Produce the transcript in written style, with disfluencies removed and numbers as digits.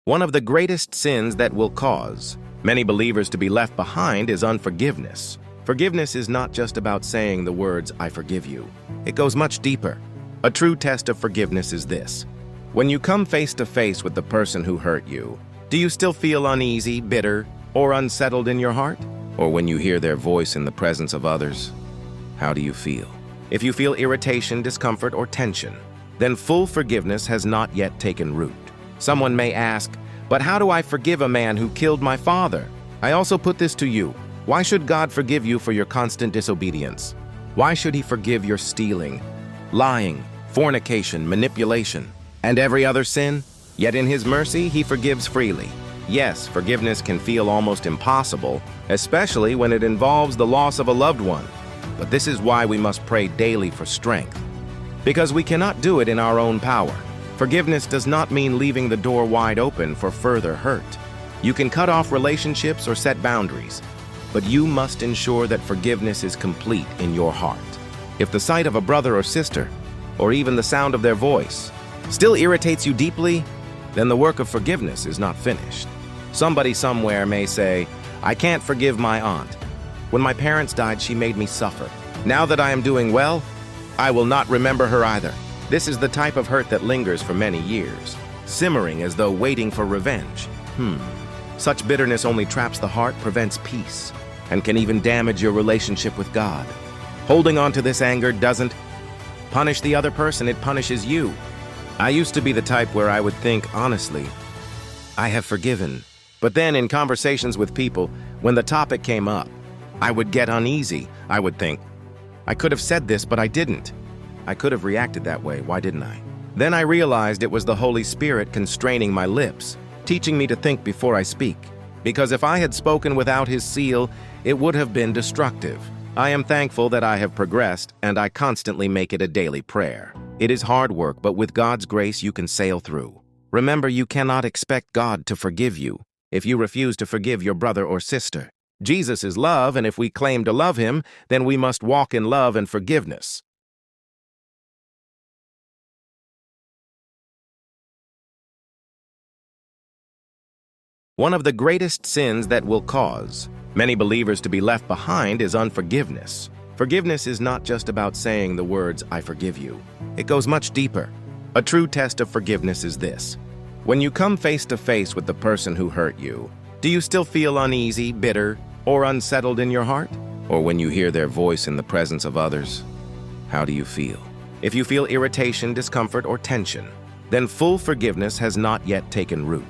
One of the greatest sins that will cause many believers to be left behind is unforgiveness. Forgiveness is not just about saying the words, "I forgive you." It goes much deeper. A true test of forgiveness is this. When you come face to face with the person who hurt you, do you still feel uneasy, bitter, or unsettled in your heart? Or when you hear their voice in the presence of others, how do you feel? If you feel irritation, discomfort, or tension, then full forgiveness has not yet taken root. Someone may ask, "But how do I forgive a man who killed my father?" I also put this to you. Why should God forgive you for your constant disobedience? Why should He forgive your stealing, lying, fornication, manipulation, and every other sin? Yet in His mercy, He forgives freely. Yes, forgiveness can feel almost impossible, especially when it involves the loss of a loved one. But this is why we must pray daily for strength, because we cannot do it in our own power. Forgiveness does not mean leaving the door wide open for further hurt. You can cut off relationships or set boundaries, but you must ensure that forgiveness is complete in your heart. If the sight of a brother or sister, or even the sound of their voice, still irritates you deeply, then the work of forgiveness is not finished. Somebody somewhere may say, "I can't forgive my aunt. When my parents died, she made me suffer. Now that I am doing well, I will not remember her either." This is the type of hurt that lingers for many years, simmering as though waiting for revenge. Such bitterness only traps the heart, prevents peace, and can even damage your relationship with God. Holding on to this anger doesn't punish the other person, it punishes you. I used to be the type where I would think, honestly, I have forgiven. But then in conversations with people, when the topic came up, I would get uneasy. I would think, I could have said this, but I didn't. I could have reacted that way, why didn't I? Then I realized it was the Holy Spirit constraining my lips, teaching me to think before I speak. Because if I had spoken without His seal, it would have been destructive. I am thankful that I have progressed, and I constantly make it a daily prayer. It is hard work, but with God's grace you can sail through. Remember, you cannot expect God to forgive you if you refuse to forgive your brother or sister. Jesus is love, and if we claim to love Him, then we must walk in love and forgiveness. One of the greatest sins that will cause many believers to be left behind is unforgiveness. Forgiveness is not just about saying the words, "I forgive you." It goes much deeper. A true test of forgiveness is this. When you come face to face with the person who hurt you, do you still feel uneasy, bitter, or unsettled in your heart? Or when you hear their voice in the presence of others, how do you feel? If you feel irritation, discomfort, or tension, then full forgiveness has not yet taken root.